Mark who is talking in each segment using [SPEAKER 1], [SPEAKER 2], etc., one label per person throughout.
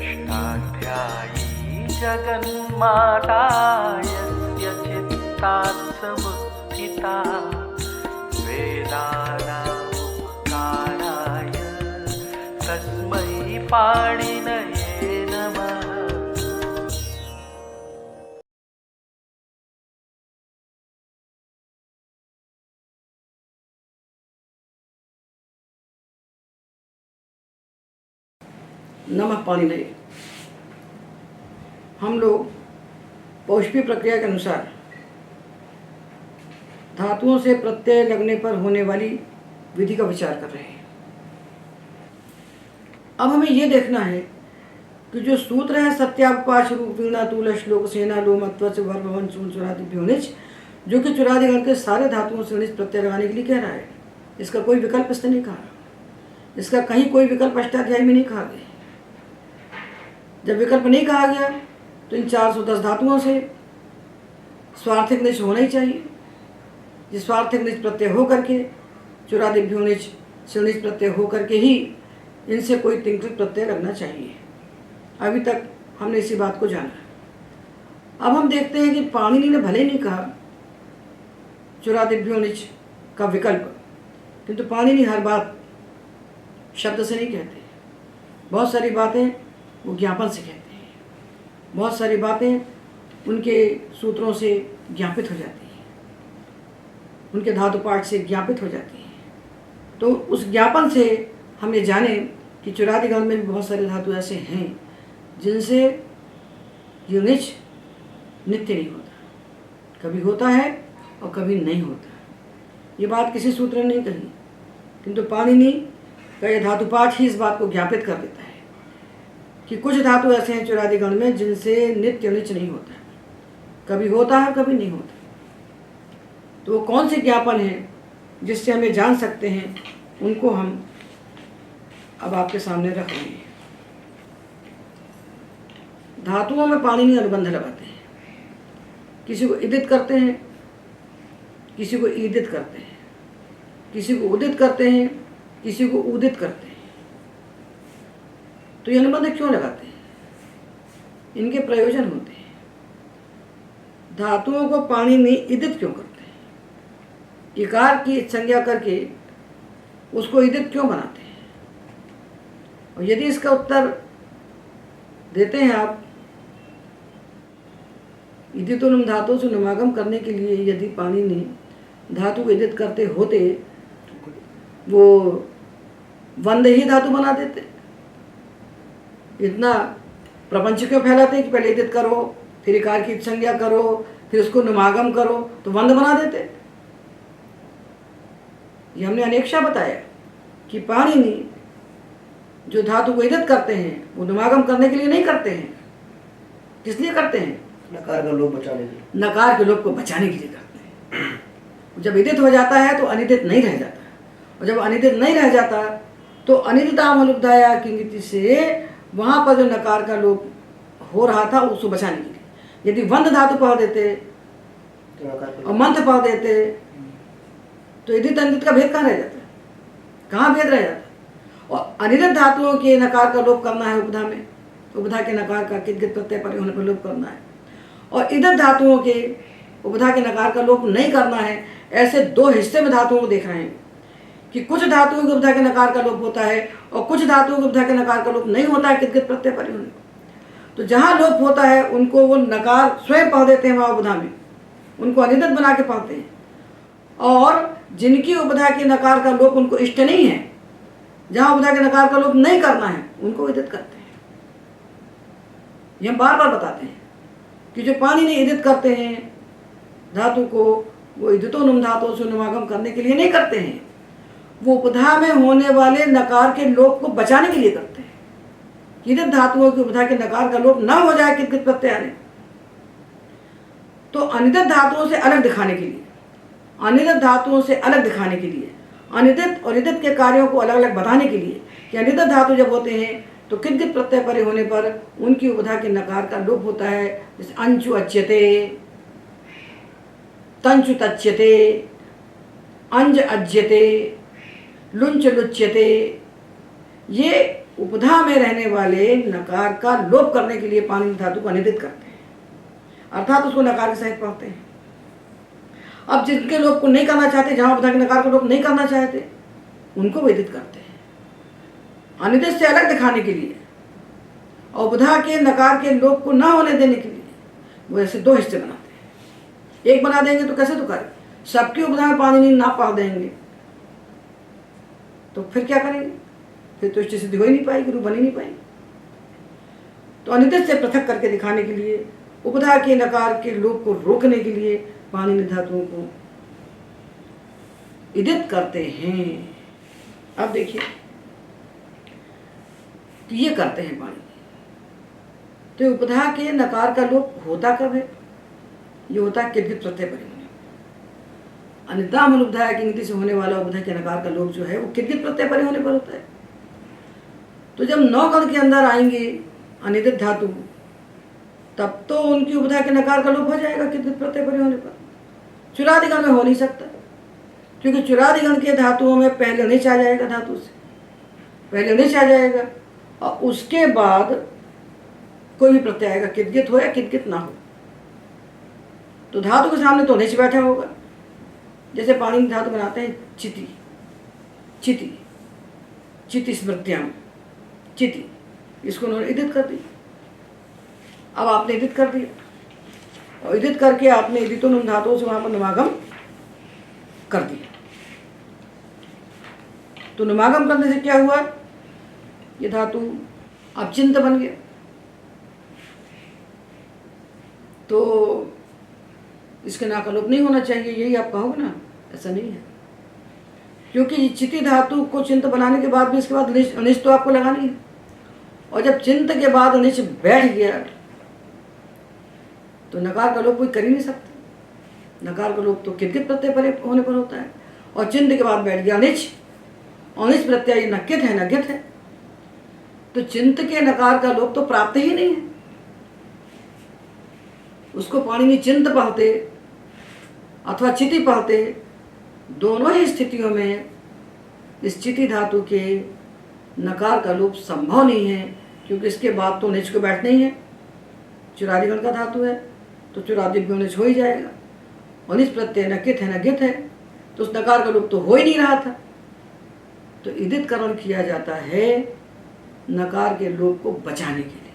[SPEAKER 1] षष्ठाध्यायी जगन्माता यस्य चित्तात् समुत्थिता वेदानामुपकाराय तस्मै पाणिनये नमः।
[SPEAKER 2] नमः पाणिनये। हम लोग पौष्पी प्रक्रिया के अनुसार धातुओं से प्रत्यय लगने पर होने वाली विधि का विचार कर रहे हैं। अब हमें यह देखना है कि जो सूत्र है सत्यापाश रूप वीणा तूल श्लोक सेना लोम त्वच वर्भवन चून चुरादि जो कि चुरादिगण के सारे धातुओं से निज प्रत्यय लगाने के लिए कह रहा है। इसका कोई विकल्प इसने नहीं कहा, इसका कहीं कोई विकल्प अष्टाध्यायी में नहीं कहा गया। जब विकल्प नहीं कहा गया तो इन 410 धातुओं से स्वार्थिक निच होना ही चाहिए। जिस स्वार्थिक निच प्रत्यय हो करके चुरादिभ्यो निच सिनिच प्रत्यय हो करके ही इनसे कोई तिंकृत प्रत्यय लगना चाहिए। अभी तक हमने इसी बात को जाना। अब हम देखते हैं कि पाणिनि ने भले नहीं कहा चुरादिभ्यो निच का विकल्प, किंतु पाणिनि हर बात शब्द से नहीं कहते। बहुत सारी बातें वो ज्ञापन से कहते हैं, बहुत सारी बातें उनके सूत्रों से ज्ञापित हो जाती हैं, उनके धातु पाठ से ज्ञापित हो जाती हैं। तो उस ज्ञापन से हम ये जाने कि चुरादिगण में भी बहुत सारे धातु ऐसे हैं जिनसे ये निच नित्य नहीं होता, कभी होता है और कभी नहीं होता। ये बात किसी सूत्र ने नहीं कही, किंतु पाणिनि का ये धातु पाठ ही इस बात को ज्ञापित कर देता है कि कुछ धातु ऐसे हैं चुरादिगण में जिनसे नित्य निच नहीं होता, कभी होता है कभी नहीं होता। तो वो कौन से ज्ञापन हैं जिससे हमें जान सकते हैं, उनको हम अब आपके सामने रख रहे हैं। धातुओं में पाणिनि अनुबंध लगाते हैं। किसी को इदित करते हैं, किसी को ईदित करते हैं, किसी को उदित करते हैं, किसी को उदित करते हैं। तो ये अनुबंध क्यों लगाते हैं? इनके प्रयोजन होते हैं। धातुओं को पाणिनि इदित क्यों करते हैं? इकार की संज्ञा करके उसको इदित क्यों बनाते हैं? और यदि इसका उत्तर देते हैं आप, इदितोनुम धातु से नुमागम करने के लिए यदि पाणिनि धातु को इदित करते होते, वो वंद ही धातु बना देते। इतना प्रपंच क्यों फैलाते कि पहले इदित करो, फिर इकार की संज्ञा करो, फिर उसको नुमागम करो, तो वंद बना देते। ये हमने अनेक्षा बताया कि पाणिनि जो धातु को इदित करते हैं वो नुमागम करने के लिए नहीं करते हैं। किस लिए करते हैं?
[SPEAKER 3] नकार का लोप बचाने के लिए,
[SPEAKER 2] नकार के लोप को बचाने के लिए करते हैं। जब इदित हो जाता है तो अनिदित नहीं रह जाता, और जब अनिदित नहीं रह जाता तो अनिदितामलुब्धाया किंगिति से वहाँ पर जो नकार का लोप हो रहा था उसको बचाने के लिए यदि वंद धातु पढ़ देते और मंथ पढ़ देते तो इदित अनिदित का भेद कहाँ रह जाता? कहाँ भेद रह जाता? और अनिदित धातुओं के नकार का लोप करना है उपधा में, उपधा के नकार का कित गित प्रत्यय परे होने पर लोप करना है, और इदित धातुओं के उपधा के नकार का लोप नहीं करना है। ऐसे दो हिस्से में धातुओं को देख रहे हैं कि कुछ धातुओं के उपधा के नकार का लोप होता है और कुछ धातुओं के उपधा के नकार का लोप नहीं होता है कित गित प्रत्यय परे होने पर। तो जहाँ लोप होता है उनको वो नकार स्वयं पढ़ देते हैं, वहाँ उपधा में उनको अनिदित बना के पढ़ते हैं, और जिनकी उपधा के नकार का लोप उनको इष्ट नहीं है, जहाँ उपधा के नकार का लोप नहीं करना है, उनको इदित करते हैं। ये हम बार बार बताते हैं कि जो पाणिनि इदित करते हैं धातु को, वो इदितोनुम धातु से नुमागम करने के लिए नहीं करते हैं, वो उपधा में होने वाले नकार के लोप को बचाने के लिए करते हैं। इदित धातुओं की उपधा के नकार का लोप न हो जाए कित गित प्रत्यय आने, तो अनिदित धातुओं से अलग दिखाने के लिए, अनिदित धातुओं से अलग दिखाने के लिए, अनिदित और इदित के कार्यों को अलग अलग बताने के लिए कि अनिदित धातु जब होते हैं तो कित गित प्रत्यय परे होने पर उनकी उपधा के नकार का लोप होता है। जैसे अंचु अच्यते, तंचु तच्यते, अंज अज्यते, लुंच लुच्यते, ये उपधा में रहने वाले नकार का लोप करने के लिए पाणिनि धातु को अनिदित करते हैं, अर्थात उसको नकार के सहित पढ़ते हैं। अब जिनके लोप को नहीं करना चाहते, जहां उपधा के नकार को लोप नहीं करना चाहते, उनको वेदित करते हैं अनिदित से अलग दिखाने के लिए, और उपधा के नकार के लोप को ना होने देने के लिए वो ऐसे दो हिस्से बनाते हैं। एक बना देंगे तो कैसे तो करें, सबकी उपधा में पाणिनि ना पढ़ देंगे तो फिर क्या करेंगे, फिर तो इष्ट सिद्धि हो ही नहीं पाएगी, रूप बन ही नहीं पाएगी। तो अनिदित से पृथक करके दिखाने के लिए, उपधा के नकार के लोप को रोकने के लिए पाणिनि धातुओं को इदित करते हैं। अब देखिए तो ये करते हैं पाणिनि। तो उपधा के नकार का लोप होता कब है, ये होता है किद्गित प्रत्यय पर होने, अन्यथा मूलुपधा किंगति से होने वाला उपधा के नकार का लोप जो है वो किद्गित प्रत्यय पर होने पर होता है। तो जब 9 गण के अंदर आएंगे अनिदित धातु, तब तो उनकी उपधा के नकार का लोप हो जाएगा किद्गित प्रत्यय पर होने पर। चुरादिगण में हो नहीं सकता, क्योंकि चुरादिगण के धातुओं में पहले निच आ जाएगा, धातु से पहले निच आ जाएगा, और उसके बाद कोई भी प्रत्यय आएगा, किद्गित हो या किद्गित ना हो। तो धातु के सामने तो निच बैठा होगा। जैसे पाणिनि धातु बनाते हैं चिति, चिति, चिति स्मृत्याम, चिति, इसको उन्होंने इदित कर दिया। अब आपने इदित कर दिया, और इदित करके आपने इदितो धातुओं से वहां पर नुमागम कर दिया। तो नुमागम करने से क्या हुआ, ये धातु अब चिंत बन गया। तो इसके ना का लोप नहीं होना चाहिए, यही आप कहोगे ना, ऐसा नहीं है, क्योंकि चिति धातु को चिंत बनाने के बाद भी इसके बाद अनिच तो आपको लगानी है, और जब चिंत के बाद अनिच बैठ गया तो नकार का लोप कोई कर ही नहीं सकता। नकार का लोप तो किद्गित प्रत्यय पर होने पर होता है, और चिंत के बाद बैठ गया अनिच, अनिच प्रत्यय नकित है, नगित है, तो चिंत के नकार का लोप तो प्राप्त ही नहीं है। उसको पाणिनि चिंत पढ़ते अथवा चिति पढ़ते, दोनों ही स्थितियों में इस चिति धातु के नकार का लोप संभव नहीं है, क्योंकि इसके बाद तो निच को बैठना ही है। चुरादिगण का धातु है तो चुरादिगण में निच हो ही जाएगा, और निच प्रत्यय नकित है, नगित है, तो उस नकार का लोप तो हो ही नहीं रहा था। तो इदित करण किया जाता है नकार के लोप को बचाने के लिए,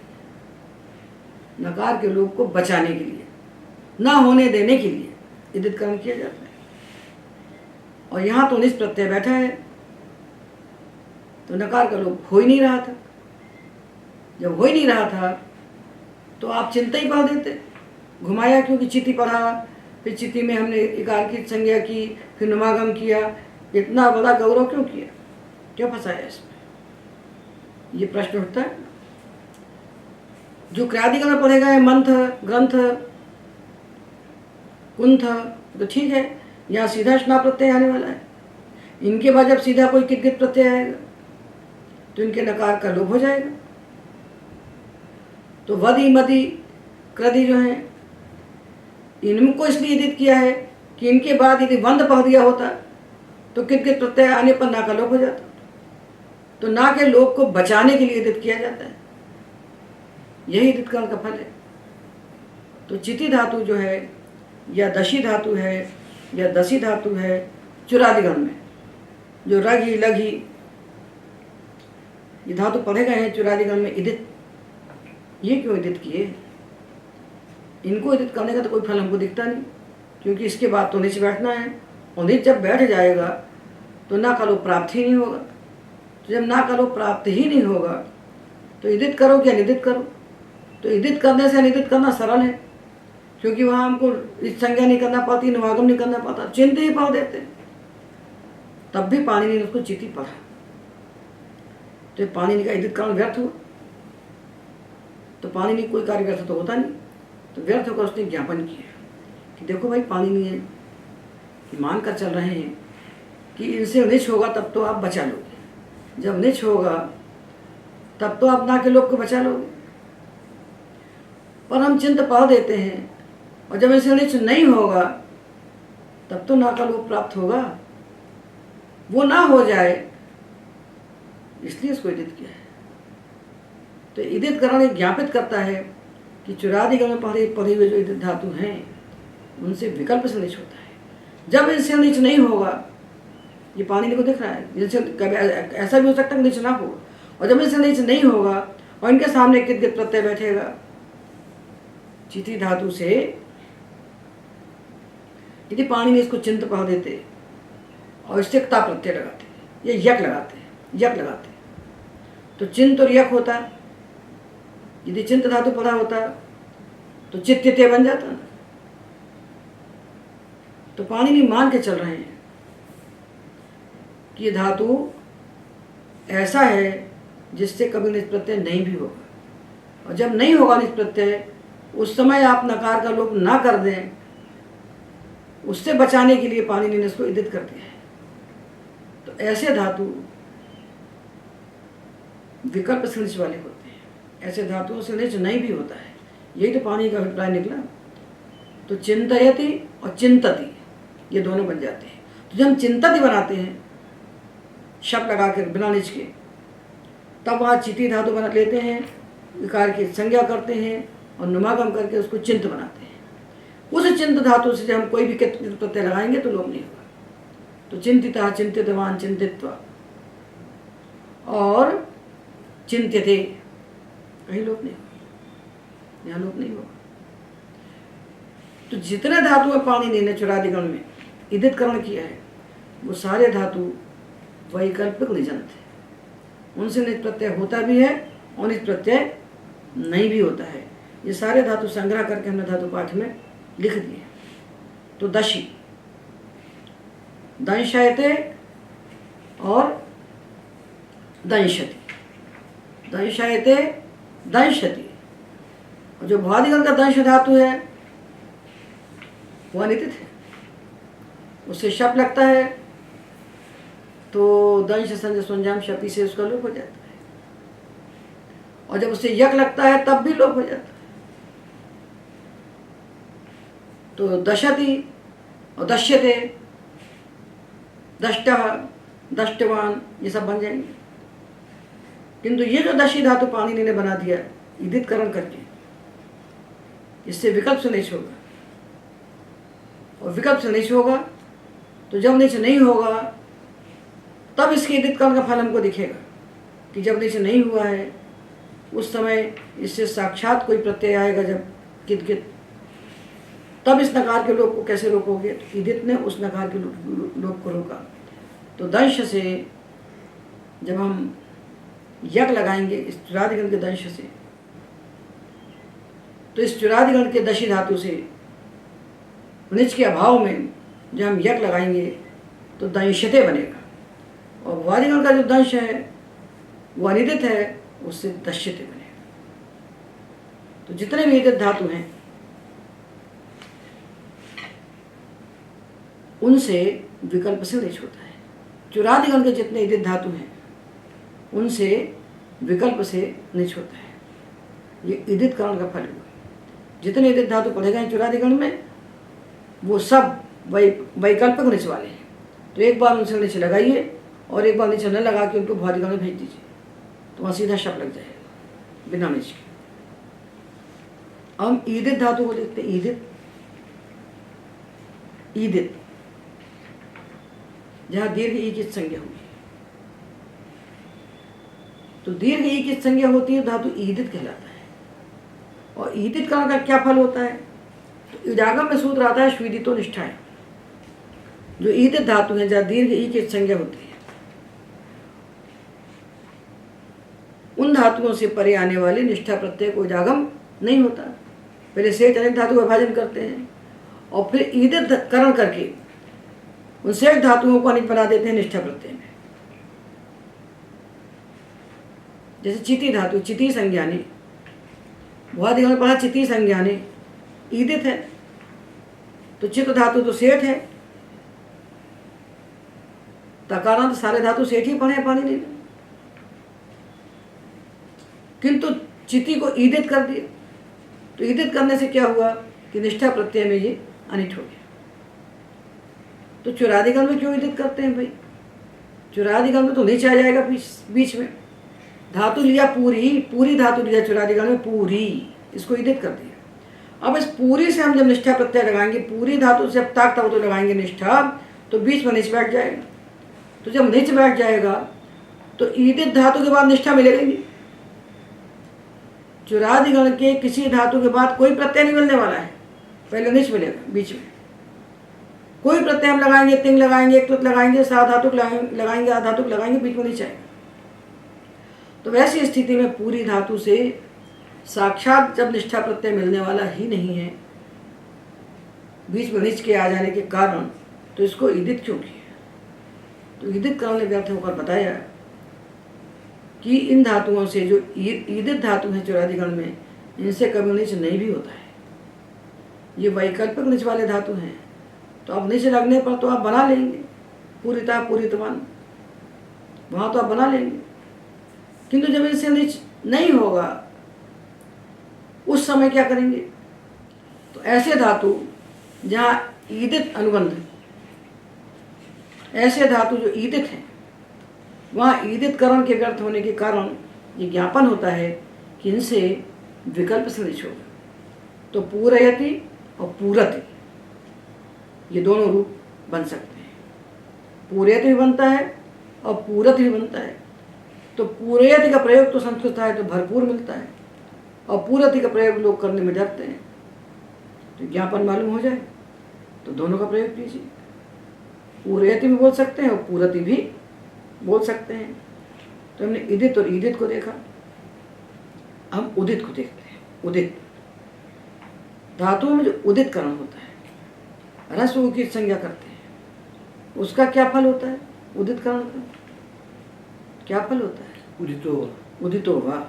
[SPEAKER 2] नकार के लोप को बचाने के लिए, ना होने देने के लिए इदित करण किया जाता है। और यहाँ तो निच प्रत्यय बैठा है, तो नकार का लोप हो ही नहीं रहा था। जब हो ही नहीं रहा था तो आप चिंता ही पढ़ देते, घुमाया, क्योंकि चिति पढ़ा, फिर चिति में हमने इकार की संज्ञा की, फिर नुमागम किया, इतना बड़ा गौरव क्यों किया, क्यों फंसाया इसमें, ये प्रश्न उठता है। जो क्रियादिगण में पढ़ेगा है मंथ, ग्रंथ, कुंथ, तो ठीक है, यहाँ सीधा स्ना प्रत्यय आने वाला है। इनके बाद जब सीधा कोई किद्गित प्रत्यय आएगा तो इनके नकार का लोप हो जाएगा। तो वदि, मदि, क्रदि जो है, इनको इसलिए इदित किया है कि इनके बाद यदि वंद पढ़ दिया होता तो किद्गित प्रत्यय आने पर ना का लोप हो जाता। तो ना के लोप को बचाने के लिए इदित किया जाता है, यही इदित करण का फल है। तो चिति धातु जो है, या दशी धातु है, या दसी धातु है, चुरादिगण में जो रघी, लघी, ये धातु पढ़े गए हैं चुरादिगण में इदित। ये क्यों इदित किए, इनको इदित करने का तो कोई फल हमको दिखता नहीं, क्योंकि इसके बाद तो निच बैठना है, और निच जब बैठ जाएगा तो ना का लोप प्राप्त ही नहीं होगा। तो जब ना का लोप प्राप्त ही नहीं होगा तो इदित करो कि अनिदित करो। तो इदित करने से अनिदित करना सरल है, क्योंकि वहाँ हमको इस संज्ञा नहीं करना पड़ती, नुमागम नहीं करना पड़ता, चिंत ही पढ़ देते। तब भी पाणिनि ने उसको चिति पढ़ा, तो पाणिनि का इदित करण व्यर्थ हुआ। तो पाणिनि कोई कार्य व्यर्थ तो होता नहीं, तो व्यर्थ होकर उसने ज्ञापन किया कि देखो भाई, पाणिनि है, मान कर चल रहे हैं कि इनसे निच होगा तब तो आप बचा लोगे, जब निच होगा तब तो आप ना के लोप को बचा लोगे। पर हम चिंत पढ़ देते हैं, और जब इनसे निच नहीं होगा तब तो ना का लोप प्राप्त होगा, वो ना हो जाए इसलिए इसको इदित किया है। तो ईदित करण एक ज्ञापित करता है कि चुरादिगण में पढ़े हुए जो ईदित धातु हैं उनसे विकल्प से नीच होता है। जब इनसे नीच नहीं होगा, ये पानी को दिख रहा है, जिनसे कभी ऐसा भी हो सकता है नीच ना हो, और जब इनसे नीच नहीं होगा और इनके सामने कित गित प्रत्यय बैठेगा, चिति धातु से यदि पानी में इसको चिंत पढ़ देते और इससे क्ता प्रत्यय लगाते, ये यक लगाते तो चिंत और यक होता। यदि चिंत धातु पढ़ा होता तो चित्ते बन जाता ना। तो पानी में मान के चल रहे हैं कि ये धातु ऐसा है जिससे कभी निज प्रत्यय नहीं भी होगा, और जब नहीं होगा निज प्रत्यय उस समय आप नकार का लोप ना कर दें, उससे बचाने के लिए पाणिनि ने इसको ईदित कर दिया है। तो ऐसे धातु विकल्प से नीच वाले होते हैं, ऐसे धातुओं से नीच नहीं भी होता है। यही तो पाणिनि का अभिप्राय निकला। तो चिंतयति और चिंतति ये दोनों बन जाते हैं। तो जब हम चिंतति बनाते हैं शब्द लगा कर बिना नीच के, तब वहाँ चिति धातु बना लेते हैं, विकार की संज्ञा करते हैं और नुमागम करके उसको चिंत बनाते हैं। उस चिंत धातु से जब हम कोई भी प्रत्यय लगाएंगे तो लोप नहीं होगा। तो चिंतिता, चिंतितवान, चिंतित्वा और चिंत्यते, कहीं लोप नहीं होगा, यहाँ लोप नहीं होगा। तो जितने धातु पाणिनि ने चुरादिगण में ईदितकरण किया है वो सारे धातु वैकल्पिक निजंत है। उनसे निज प्रत्यय होता भी है और निज प्रत्यय नहीं भी होता है। ये सारे धातु संग्रह करके हमने धातु पाठ में लिख दिए। तो दशी, दंशयते और दंशति, दंशयते दंशति। और जो भ्वादिगण का दंश धातु है वो अनितित है, उससे शप लगता है तो दंश संज संजाम शपी से उसका लोप हो जाता है, और जब उससे यक लगता है तब भी लोप हो जाता है। तो दशति और दश्यते, दष्टः, दष्टवान, ये सब बन जाएंगे। किंतु ये जो दशी धातु पाणिनि ने बना दिया ईदितकरण करके, इससे विकल्प से नीच होगा, और विकल्प से नीच होगा तो जब नीच नहीं होगा तब इसके ईदितकरण का फल हमको दिखेगा कि जब नीच नहीं हुआ है उस समय इससे साक्षात कोई प्रत्यय आएगा जब कित कित, तब इस नकार के लोप को कैसे रोकोगे? तो ईदित ने उस नकार के लोप को रोका। तो दंश से जब हम यक लगाएंगे इस चुरादिगण के दंश से, तो इस चुरादिगण के दशी धातु से निच के अभाव में जब हम यक लगाएंगे तो दंशते बनेगा, और भ्वादिगण का जो दंश है वो अनिदित है, उससे दश्यते बनेगा। तो जितने भी ईदित धातु हैं उनसे विकल्प से नीच होता है। चुरादिगण के जितने ईदित धातु हैं उनसे विकल्प से नीच होता है। ये ईदितकरण का फल हुआ। जितने ईदित धातु पढ़े गए चुरादिगण में वो सब वैकल्पिक नीच वाले हैं। तो एक बार उनसे नीचे लगाइए और एक बार नीचे न लगा के उनको भ्वादिगण में भेज दीजिए, तो वहाँ सीधा शब्द लग जाएगा बिना नीच के। हम ईदित धातु को देखते हैं। ईदित, ईदित जहाँ दीर्घ ई की संज्ञा होगी, तो दीर्घ ई की संज्ञा होती है धातु ईदित कहलाता है। और ईदित करण का क्या फल होता है? तो इडागम में सूत्र आता है स्वीदितो निष्ठाएं। जो ईदित धातु है जहाँ दीर्घ ई की संज्ञा होती है उन धातुओं से परे आने वाले निष्ठा प्रत्यय को इडागम नहीं होता। पहले शेष अनेक धातु का विभाजन करते हैं और फिर ईदित करण करके उन शेष धातुओं को अनित बना देते हैं निष्ठा प्रत्यय में। जैसे चिति धातु, चिति संज्ञाने, भ्वादिगण में पढ़ा चिति संज्ञाने, ईदित है। तो चित धातु तो सेठ है, तकारांत सारे धातु सेठ ही पढ़े पानी नहीं, किंतु चिति को ईदित कर दिया। तो ईदित करने से क्या हुआ कि निष्ठा प्रत्यय में ये अनिट हो गया। तो चुरादिगण में क्यों ईदित करते हैं भाई? चुरादिगण में तो नीचे आ जाएगा बीच में, धातु लिया पूरी, पूरी धातु लिया चुरादिगण में पूरी, इसको ईदित कर दिया। अब इस पूरी से हम जब निष्ठा प्रत्यय लगाएंगे, पूरी धातु से अब ताक तब तो लगाएंगे निष्ठा, तो बीच में निच बैठ जाएगा। तो जब निच बैठ जाएगा तो ईदित धातु के बाद निष्ठा मिलेगी नहीं। चुरादिगण के किसी धातु के बाद कोई प्रत्यय नहीं मिलने वाला है, पहले निच मिलेगा बीच में। कोई प्रत्यय हम लगाएंगे, तिंग लगाएंगे, कृत लगाएंगे, साधातुक लगाएंगे, आधातुक लगाएंगे, बीच में निच आएगा। तो वैसी स्थिति में पूरी धातु से साक्षात जब निष्ठा प्रत्यय मिलने वाला ही नहीं है, बीच में निच के आ जाने के कारण, तो इसको ईदित क्यों किया? तो ईदित करण ने व्यर्थ होकर बताया कि इन धातुओं से जो ईदित धातु है चुरादिगण में, इनसे कभी निच नहीं भी होता है। ये वैकल्पिक निच वाले धातु हैं, तो अब निच लगने पर तो आप बना लेंगे पूरिता पूरितवान, वहाँ तो आप बना लेंगे। किंतु जब इनसे निच नहीं होगा उस समय क्या करेंगे? तो ऐसे धातु जहाँ ईदित अनुबंध, ऐसे धातु जो ईदित हैं, वहाँ ईदित करण के व्यर्थ होने के कारण ये ज्ञापन होता है कि इनसे विकल्प से निच होगा। तो पूरयति और पूरति, ये दोनों रूप बन सकते हैं। पूरयति भी बनता है और पूरत भी बनता है। तो पूरयति का प्रयोग तो संस्कृत है तो भरपूर मिलता है, और पूरति का प्रयोग लोग करने में डरते हैं। तो ज्ञापन मालूम हो जाए तो दोनों का प्रयोग कीजिए। पूरयति भी बोल सकते हैं और पूरति भी बोल सकते हैं। तो हमने ईदित और ईदित को देखा, हम उदित को देखते हैं। उदित धातुओं में जो उदित करण होता है, रस्व की संज्ञा करते हैं, उसका क्या फल होता है? उदित करण का क्या फल होता है? उदितो वा।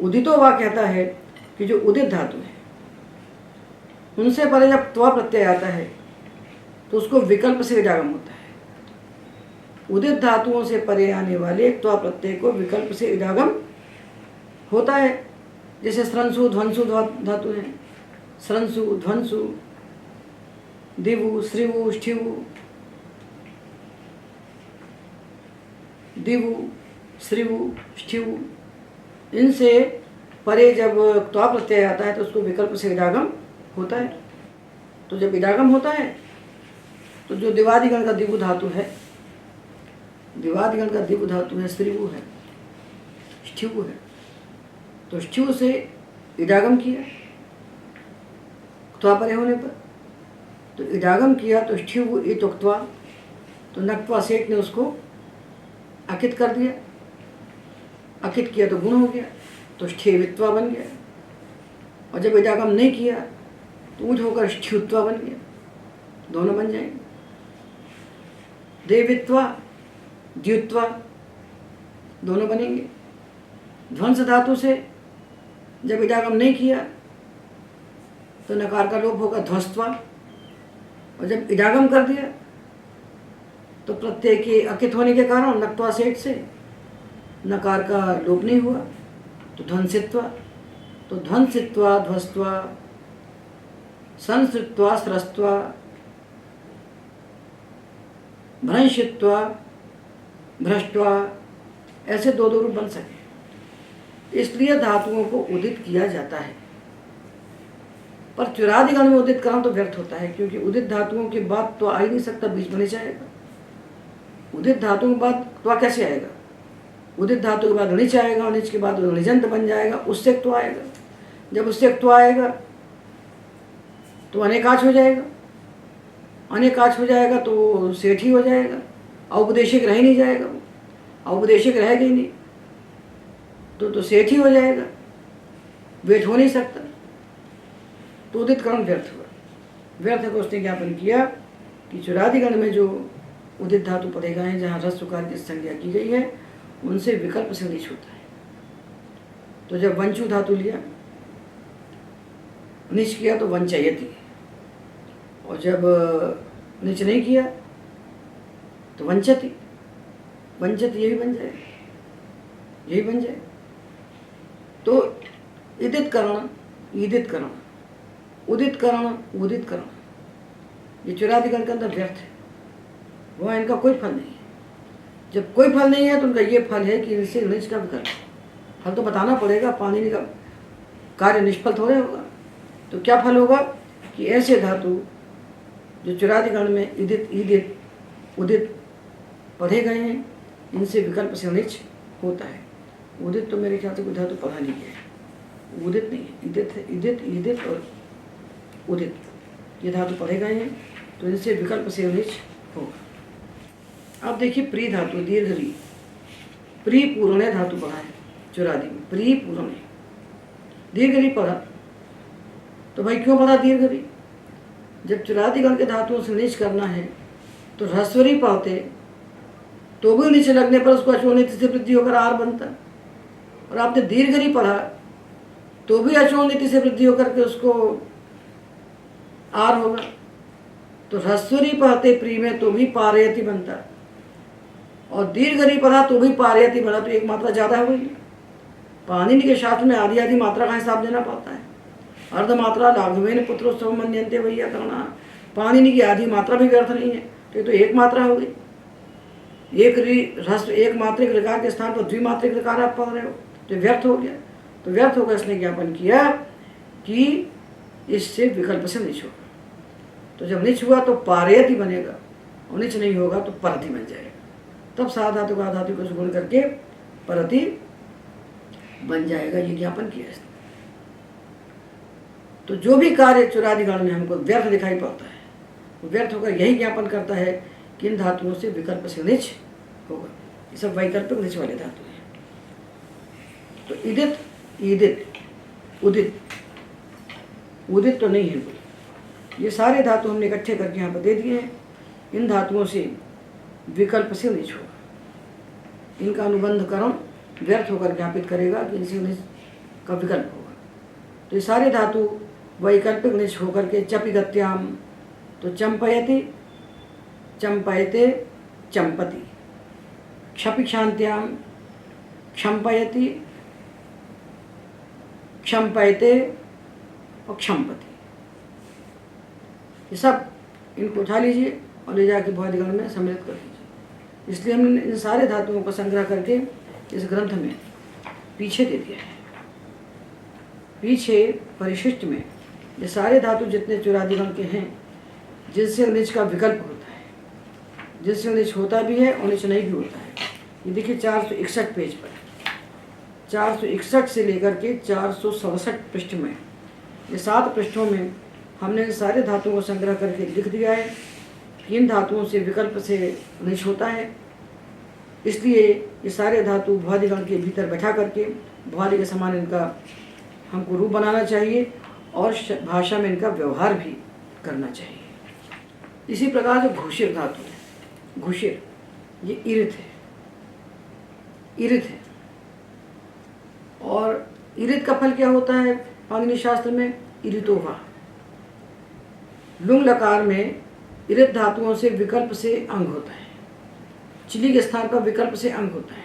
[SPEAKER 2] उदितो वा कहता है कि जो उदित धातु है उनसे परे जब त्वा प्रत्यय आता है तो उसको विकल्प से इडागम होता है। उदित धातुओं से परे आने वाले त्वा प्रत्यय को विकल्प से इडागम होता है। जैसे स्रंसु ध्वंसु धातु हैं, स्रंसु ध्वंसु, दिवु श्रिवु ष्ठिवु, दिवु श्रिवु ष्ठिवु, इनसे परे जब त्वा प्रत्यय आता है तो उसको विकल्प से इडागम होता है। तो जब इडागम होता है तो जो दिवादिगण का दिवु धातु है, दिवादिगण का दिवु धातु है, श्रिवु है, ष्ठिवु है, तो ष्ठिवु से इडागम किया त्वा परे होने पर। तो इडागम किया तो ष्ठिवु इत उक्त्वा, तो नक्त्वा सेठ ने उसको अकित कर दिया, अकित किया तो गुण हो गया, तो ष्ठेवित्वा बन गया। और जब इडागम नहीं किया तो ऊँच होकर ष्ठ्युत्वा बन गया, दोनों बन जाएंगे। देवित्वा द्युत्वा दोनों बनेंगे। ध्वंस धातु से जब इडागम नहीं किया तो नकार का लोप होगा ध्वस्त्वा, और जब इडागम कर दिया तो प्रत्यय के अकित होने के कारण नक्त्वा सेठ से नकार का लोप नहीं हुआ तो ध्वंसित्वा। तो ध्वंसित्वा ध्वस्त्वा, संसृत्वा स्रस्त्वा, भ्रंशित्वा भ्रष्ट्वा, ऐसे दो रूप बन सके। इसलिए धातुओं को उदित किया जाता है। पर चुरादिगण में उदित करण तो व्यर्थ होता है, क्योंकि उदित धातुओं के बाद तो आ ही नहीं सकता, बीच में नहीं आएगा। उदित धातुओं के बाद तो कैसे आएगा? उदित धातु के बाद णिच आएगा, णिच के बाद णिजंत बन जाएगा, उससे तो आएगा। जब उससे तो आएगा तो अनेकाच हो जाएगा, अनेकाच हो जाएगा तो सेठ ही हो जाएगा, औपदेशिक रह ही नहीं जाएगा, औपदेशिक रहेगा ही नहीं तो सेठ ही हो जाएगा, वेट हो नहीं सकता। तो उदित करण व्यर्थ हुआ। व्यर्थ को उसने ज्ञापन किया कि चुरादिगण में जो उदित धातु पड़ेगा है, जहाँ रस्व कार्य की संज्ञा की गई है, उनसे विकल्प से निच होता है। तो जब वंचु धातु लिया, निच किया तो वंचयति, और जब निच नहीं किया तो वंचति, वंचति यही बन जाए, यही बन जाए। तो ईदित करण, ईदित करण, उदित करण, उदित करण, ये चुरादिगण के अंदर व्यर्थ है, वहाँ इनका कोई फल नहीं है। जब कोई फल नहीं है तो उनका ये फल है कि इनसे निज का विकल्प। फल तो बताना पड़ेगा, पानी का कार्य निष्फल थोड़े होगा। तो क्या फल होगा कि ऐसे धातु जो चुरादिगण में इदित ईदित उदित पढ़े गए हैं, इनसे विकल्प से निच होता है। उदित तो मेरे ख्याल से कोई धातु पढ़ा नहीं है, उदित नहीं है, इदित है। इदित ईदित और उदित ये धातु पढ़े गए हैं, तो इनसे विकल्प से निच होगा। अब देखिए प्री धातु दीर्घ री, प्री पूर्ण धातु पढ़ा है चुरादि में, प्री पूर्ण दीर्घ री पढ़ा। तो भाई क्यों पढ़ा दीर्घ री? जब चुरादिगण के धातुओं से निच करना है तो ह्रस्वरी पढ़ते तो भी नीचे लगने पर उसको अचोनित से वृद्धि होकर आर बनता, और आपने दीर्घरी पढ़ा तो भी अचोनित से वृद्धि होकर के उसको आर होगा। तो ह्रस्वरी पढ़ते प्री में तो भी पारयति बनता, और दीर्घरी पढ़ा तो भी पारयति बना, तो एक मात्रा ज़्यादा हो गई। पाणिनि के शास्त्र में आधी आधी मात्रा का हिसाब देना पड़ता है। अर्धमात्रा लाघवेन पुत्रोत्सव मन्यन्ते वैयाकरणा, पाणिनि की आधी मात्रा भी व्यर्थ नहीं है, तो ये तो एक मात्रा हो गई। एक ह्रस्व एक मात्रिक ऋकार के स्थान पर द्विमात्रिक ऋकार आप पढ़ रहे हो, तो व्यर्थ हो गया। तो व्यर्थ होकर इसने ज्ञापन किया कि इससे विकल्प से निच होगा। तो जब निच हुआ तो पारयति बनेगा, और निच नहीं होगा तो परति बन जाएगा। तब साधातु का धातु को गुण करके परति बन जाएगा, ये ज्ञापन किया इसने। तो जो भी कार्य चुरादिगण में हमको व्यर्थ दिखाई पड़ता है, वो व्यर्थ होकर यही ज्ञापन करता है कि इन धातुओं से विकल्प से निच होगा। ये सब वैकल्पिक निच वाले धातु हैं। तो इदित ईदित उदित, उदित तो नहीं है कोई। ये सारे धातु हमने इकट्ठे करके यहाँ पर दे दिए हैं। इन धातुओं से विकल्प से निच होगा। इनका अनुबंध कर्म व्यर्थ होकर ज्ञापित करेगा कि इनसे निच का विकल्प होगा। तो ये सारे धातु वैकल्पिक निच होकर के चपि गत्याम, तो चंपयति चंपयते चंपति, क्षपि क्षांत्याम क्षंपयति क्षंपयते और क्षंपति। ये सब इनको उठा लीजिए और ले जाके भौतिकगण में सम्मिलित कर दीजिए। इसलिए हमने इन सारे धातुओं को संग्रह करके इस ग्रंथ में पीछे दे दिया है। पीछे परिशिष्ट में ये सारे धातु जितने चुरादिगण के हैं, जिनसे निच का विकल्प होता है, जिनसे निच होता भी है और निच नहीं भी होता है। ये देखिए 461 पेज पर, 461 से लेकर के 467 पृष्ठ में, ये 7 पृष्ठों में हमने इन सारे धातुओं को संग्रह करके लिख दिया है कि इन धातुओं से विकल्प से निच होता है। इसलिए ये सारे धातु भुआदिगण के भीतर बैठा करके भुआदि के समान इनका हमको रूप बनाना चाहिए और भाषा में इनका व्यवहार भी करना चाहिए। इसी प्रकार जो घोषिर धातु है, घोषिर ये इरित है, इरित है। और इरित का फल क्या होता है पाणिनि शास्त्र में? इरितोवा। लुंग लकार में इरित धातुओं से विकल्प से अंग होता है, चिली के स्थान पर विकल्प से अंग होता है।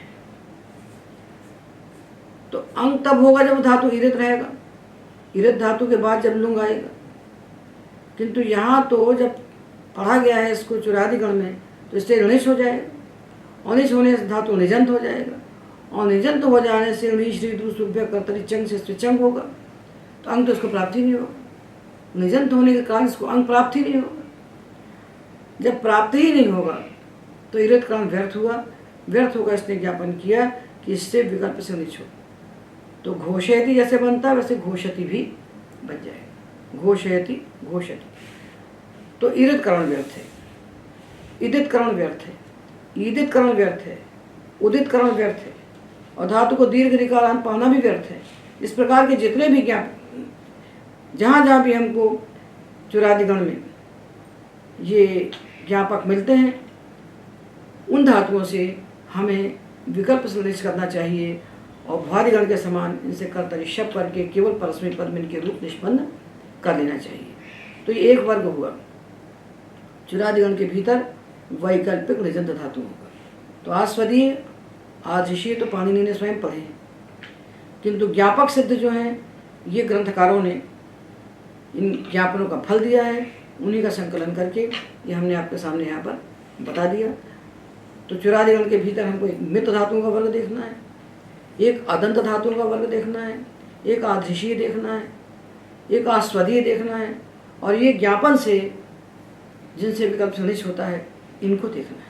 [SPEAKER 2] तो अंग तब होगा जब धातु इरित रहेगा, इरित धातु के बाद जब लुंग आएगा। किंतु यहाँ तो जब पढ़ा गया है इसको चुरादिगण में, तो इससे ऋणिश हो जाएगा। अनिश होने से धातु निजंत हो जाएगा, और निजंत हो जाने से ऋणी श्री दूसुभ्य कर्तरी चंग से स्विचंग होगा, तो अंग तो इसको प्राप्ति नहीं होगा। निजंत होने के कारण इसको अंग प्राप्ति नहीं होगा। जब प्राप्ति ही नहीं होगा तो इरित कारण व्यर्थ हुआ। व्यर्थ होगा इसने ज्ञापन किया कि इससे विकल्प से निच हो। तो घोषयति जैसे बनता है वैसे घोषति भी बन जाएगा, घोषयति घोषति। तो इरित करण व्यर्थ है, इदित करण व्यर्थ है, ईदित करण व्यर्थ है, उदित करण व्यर्थ है, और धातु को दीर्घ ऋकारांत पाना भी व्यर्थ है। इस प्रकार के जितने भी जहाँ जहाँ भी हमको चुरादिगण में ये ज्ञापक मिलते हैं, उन धातुओं से हमें विकल्प से निच करना चाहिए, और भुआदिगण के समान इनसे कर्तरी शब्द करके केवल परस्मैपद पद्मिन के रूप निष्पन्न कर लेना चाहिए। तो ये एक वर्ग हुआ चुरादिगण के भीतर वैकल्पिक निजंत धातु होगा। तो आस्वदीय आदिशीय तो पाणिनि ने स्वयं पढ़े हैं, किंतु ज्ञापक सिद्ध जो हैं ये ग्रंथकारों ने इन ज्ञापनों का फल दिया है। उन्हीं का संकलन करके ये हमने आपके सामने यहाँ पर बता दिया। तो चुरादिगण के भीतर हमको एक मित धातुओं का वर्ग देखना है, एक अदंत धातुओं का वर्ग देखना है, एक आधृषीय देखना है, एक आस्वदीय देखना है, और ये ज्ञापन से जिनसे विकल्प निश्च होता है इनको देखना है।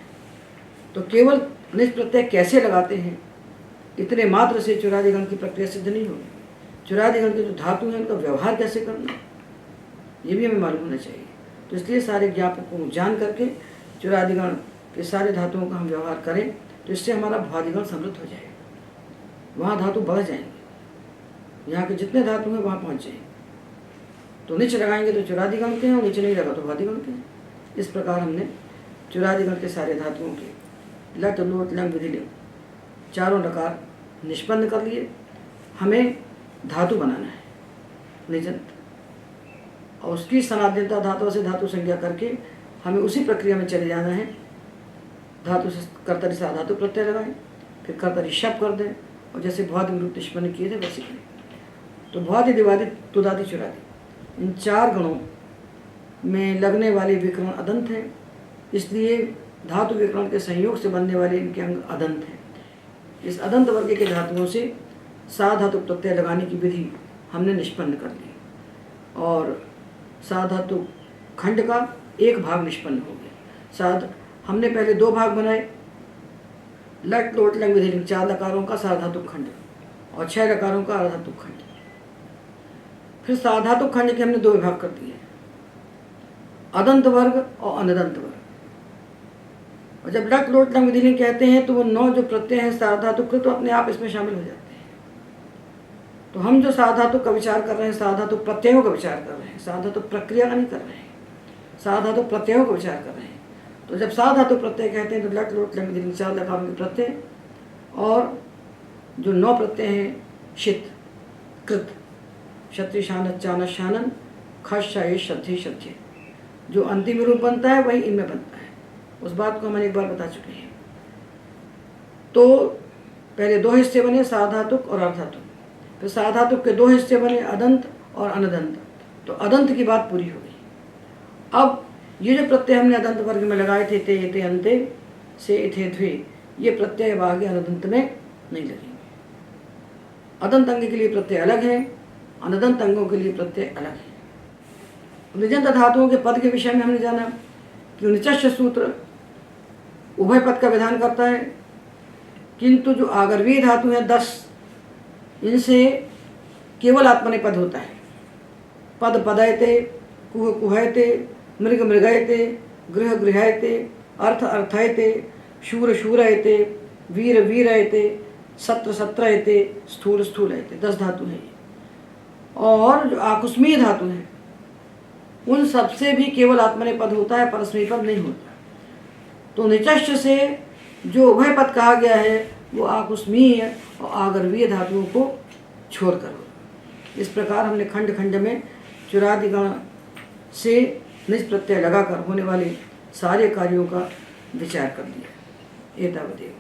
[SPEAKER 2] तो केवल निश्च प्रत्यय कैसे लगाते हैं इतने मात्र से चुरादिगण की प्रक्रिया सिद्ध नहीं होगी। चुरादिगण के जो धातु हैं उनका व्यवहार कैसे करना ये भी हमें मालूम होना चाहिए। तो इसलिए सारे ज्ञापकों को जान करके चुरादिगण के सारे धातुओं का हम व्यवहार करें तो इससे हमारा भुआदिगण समृद्ध हो जाएगा, वहाँ धातु बढ़ जाएंगे, यहाँ के जितने धातु हैं वहाँ पहुँच जाएंगे। तो नीचे लगाएंगे तो चुरादिगण के हैं और नीचे नहीं लगा तो भुआदिगण के हैं। इस प्रकार हमने चुरादिगण के सारे धातुओं के लट लोट लंग विधि लिंग चारों नकार निष्पन्न कर लिए। हमें धातु बनाना है निजंत, और उसकी सनाद्यता धातु से धातु संज्ञा करके हमें उसी प्रक्रिया में चले जाना है। धातु से कर्तरी सा धातु प्रत्यय लगाएं, फिर कर्तरी शब्द कर दें, और जैसे भुआदि रूप निष्पन्न किए थे वैसे करें। तो भुआदि दिवादि तुदादि चुरादि इन चार गणों में लगने वाले विकरण अदंत हैं, इसलिए धातु विकरण के संयोग से बनने वाले इनके अंग अदंत हैं। इस अदंत वर्ग के धातुओं से सा धातु प्रत्यय लगाने की विधि हमने निष्पन्न कर ली, और सा धातु खंड का एक भाग निष्पन्न हो गया। साध हमने पहले दो भाग बनाए, लट लोट लंग विधि लिंग चार लकारों का साधातु खंड और 6 लकारों का अर्धातु खंड। फिर साधातु खंड के हमने दो विभाग कर दिए, अदंत वर्ग और अनदंत वर्ग। और जब लट लोट लंग विधि लिंग कहते हैं तो वो 9 जो प्रत्यय हैं साधातुकृत तो अपने आप इसमें शामिल हो जाते हैं। तो हम जो साधातु का विचार कर रहे हैं साधातु प्रत्ययों का विचार कर रहे हैं, साधातु प्रक्रिया का नहीं कर रहे हैं, साधातु प्रत्ययों का विचार कर रहे हैं। तो जब साधातु प्रत्यय कहते हैं तो लट लोट लंग विधि लिंग चार लकारों के प्रत्यय, और जो 9 प्रत्यय हैं शित कृत क्षत्रि शानत चानस शानन खश शायश श्रद्धे श्रद्धे, जो अंतिम रूप बनता है वही इनमें बनता है। उस बात को हम एक बार बता चुके हैं। तो पहले 2 हिस्से बने साधातुक और अर्धातुक, फिर साधातुक के 2 हिस्से बने अदंत और अनदंत। तो अदंत की बात पूरी हो गई। अब ये जो प्रत्यय हमने अदंत वर्ग में लगाए थे ते ते अंते से इथे ध्वे, ये प्रत्यय अब आगे अनदंत में नहीं लगेंगे। अदंत अंग के लिए प्रत्यय अलग है, अनदंत अंगों के लिए प्रत्यय अलग है। निजंत धातुओं के पद के विषय में हमने जाना कि निचष्य सूत्र उभय पद का विधान करता है, किंतु जो आगर्वीय धातु हैं 10 इनसे केवल आत्मनेपद होता है। पद पदयते, कुह कुहयते, मृग मृगयते, गृह गृहयते, अर्थ अर्थयते, शूर शूरयते, वीर वीरयते, सत्र सत्रयते, स्थूल स्थूलयते। 10 धातु हैं। और जो आकुस्मीय धातु हैं उन सबसे भी केवल आत्मनेपद होता है, परस्मैपद पद नहीं होता। तो निचष्य से जो उभय पद कहा गया है वो आकुस्मीय और आगर्वीय धातुओं को छोड़कर हो। इस प्रकार हमने खंड खंड में चुरादिगण से निज प्रत्यय लगाकर होने वाले सारे कार्यों का विचार कर दिया। एतावदेव।